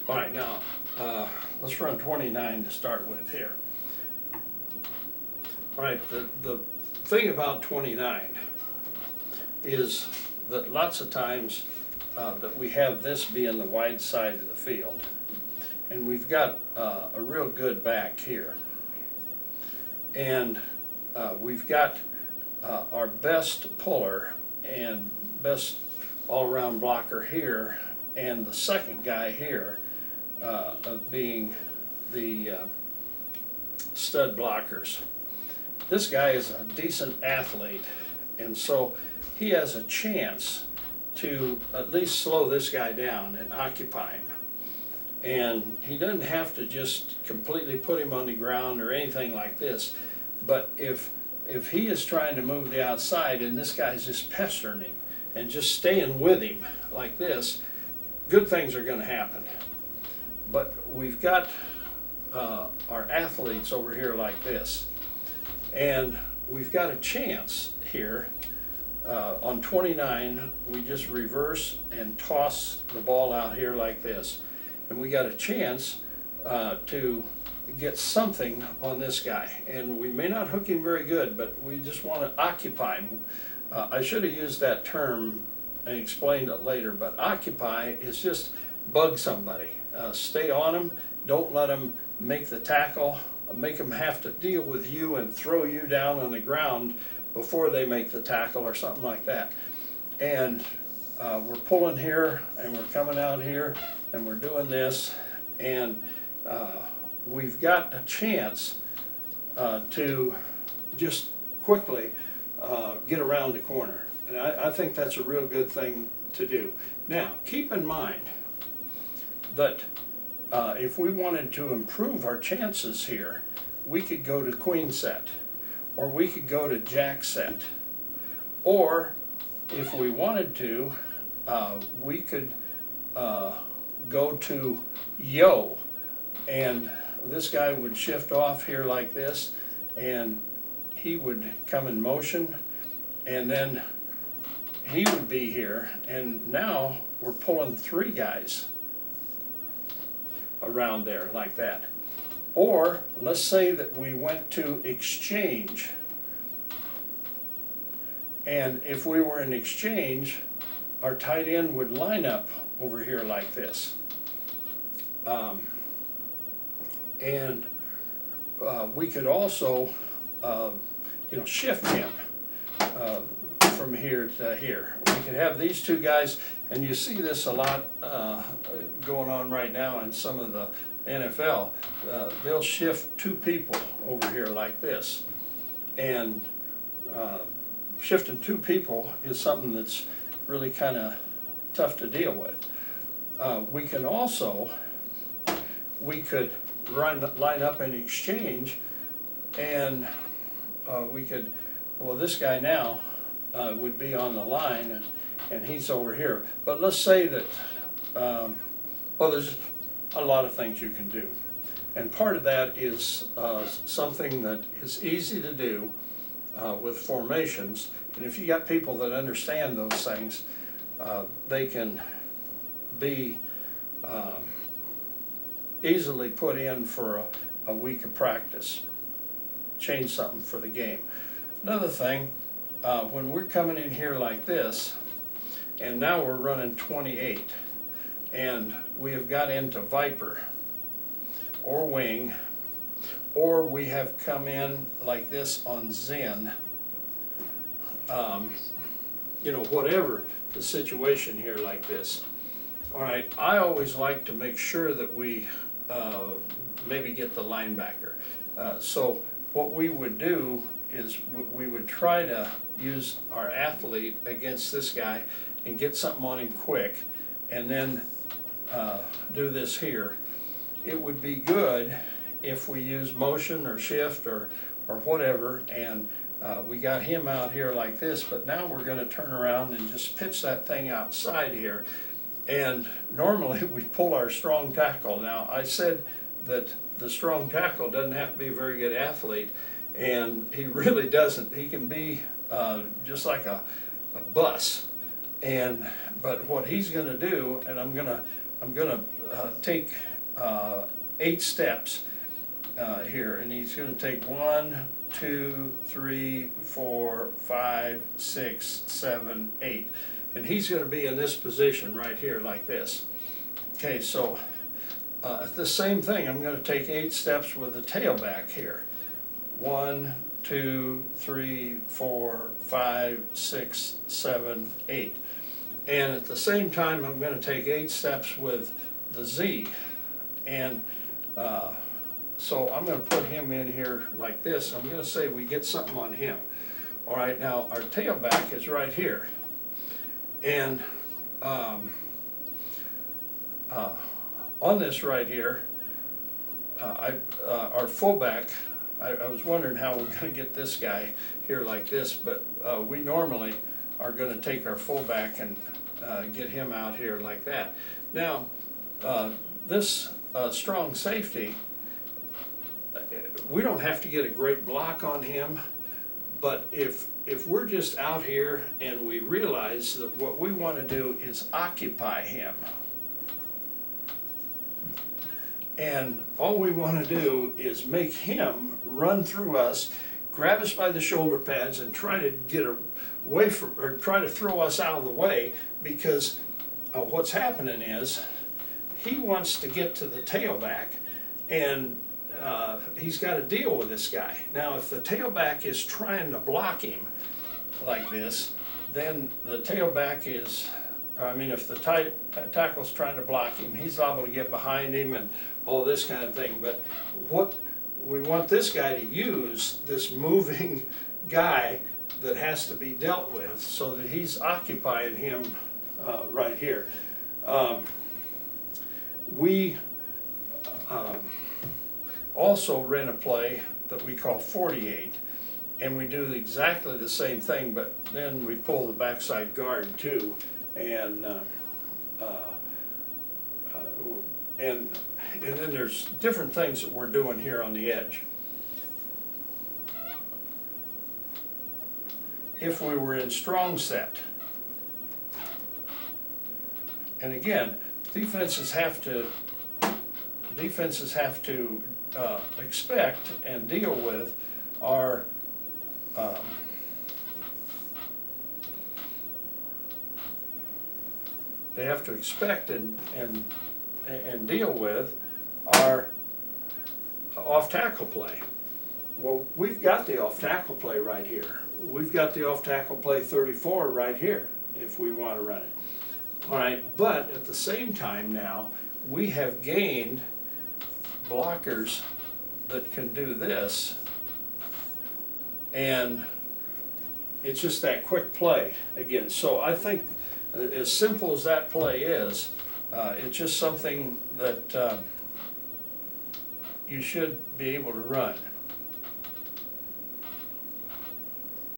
All right, now let's run 29 to start with here. All right, the thing about 29 is that lots of times that we have this being the wide side of the field, and we've got a real good back here, and we've got our best puller and best all-around blocker here, and the second guy here of being the stud blockers. This guy is a decent athlete, and so he has a chance to at least slow this guy down and occupy him. And he doesn't have to just completely put him on the ground or anything like this, but if he is trying to move the outside and this guy's just pestering him and just staying with him like this, good things are going to happen. But we've got our athletes over here like this, and we've got a chance here on 29. We just reverse and toss the ball out here like this, and we got a chance to get something on this guy, and we may not hook him very good, but we just want to occupy him. I should have used that term and explained it later, but occupy is just bug somebody. Stay on them, don't let them make the tackle, make them have to deal with you and throw you down on the ground before they make the tackle or something like that. And we're pulling here and we're coming out here and we're doing this, and we've got a chance to just quickly get around the corner. And I think that's a real good thing to do. Now, keep in mind that if we wanted to improve our chances here, we could go to queen set, or we could go to jack set, or if we wanted to, we could go to yo, and this guy would shift off here like this, and he would come in motion, and then he would be here, and now we're pulling three guys around there like that. Or let's say that we went to exchange, and if we were in exchange, our tight end would line up over here like this, and we could also shift him from here to here. We could have these two guys, and you see this a lot going on right now in some of the NFL. They'll shift two people over here like this, and shifting two people is something that's really kind of tough to deal with. We can also, we could line up in exchange, and we could, well, this guy now would be on the line, and he's over here. But let's say that, well, there's a lot of things you can do. And part of that is something that is easy to do with formations. And if you got people that understand those things, they can be easily put in for a week of practice. Change something for the game. Another thing, when we're coming in here like this, and now we're running 28, and we have got into Viper or Wing, or we have come in like this on Zen, whatever the situation here like this. All right, I always like to make sure that we maybe get the linebacker. So what we would do is we would try to use our athlete against this guy and get something on him quick, and then do this here. It would be good if we use motion or shift or whatever, and we got him out here like this, but now we're going to turn around and just pitch that thing outside here. And normally we pull our strong tackle. Now, I said that the strong tackle doesn't have to be a very good athlete, and he really doesn't. He can be just like a bus. But what he's going to do, and I'm going to I'm gonna take 8 steps here, and he's gonna take 1, 2, 3, 4, 5, 6, 7, 8. And he's gonna be in this position right here like this. Okay, so the same thing, I'm gonna take 8 steps with the tail back here. 1, 2, 3, 4, 5, 6, 7, 8. And at the same time, I'm going to take 8 steps with the Z. And so I'm going to put him in here like this. I'm going to say we get something on him. All right, now our tailback is right here. And on this right here, our fullback, I was wondering how we're going to get this guy here like this, but we normally are going to take our fullback and get him out here like that. Now, this strong safety, we don't have to get a great block on him, but if we're just out here and we realize that what we want to do is occupy him, and all we want to do is make him run through us, grab us by the shoulder pads, and try to get away from, or try to throw us out of the way, because what's happening is he wants to get to the tailback, and he's got to deal with this guy. Now, if the tailback is trying to block him like this, then the tailback is, I mean, if the tackle's trying to block him, he's liable to get behind him and all this kind of thing. But what we want this guy to use, this moving guy that has to be dealt with, so that he's occupying him right here. We also rent a play that we call 48, and we do exactly the same thing, but then we pull the backside guard too, and then there's different things that we're doing here on the edge. If we were in strong set, and again, defenses have to expect and deal with our they have to expect and deal with our off-tackle play. Well, we've got the off-tackle play right here. We've got the off-tackle play 34 right here if we want to run it. All right, but at the same time now, we have gained blockers that can do this, and it's just that quick play again. So I think as simple as that play is, it's just something that you should be able to run.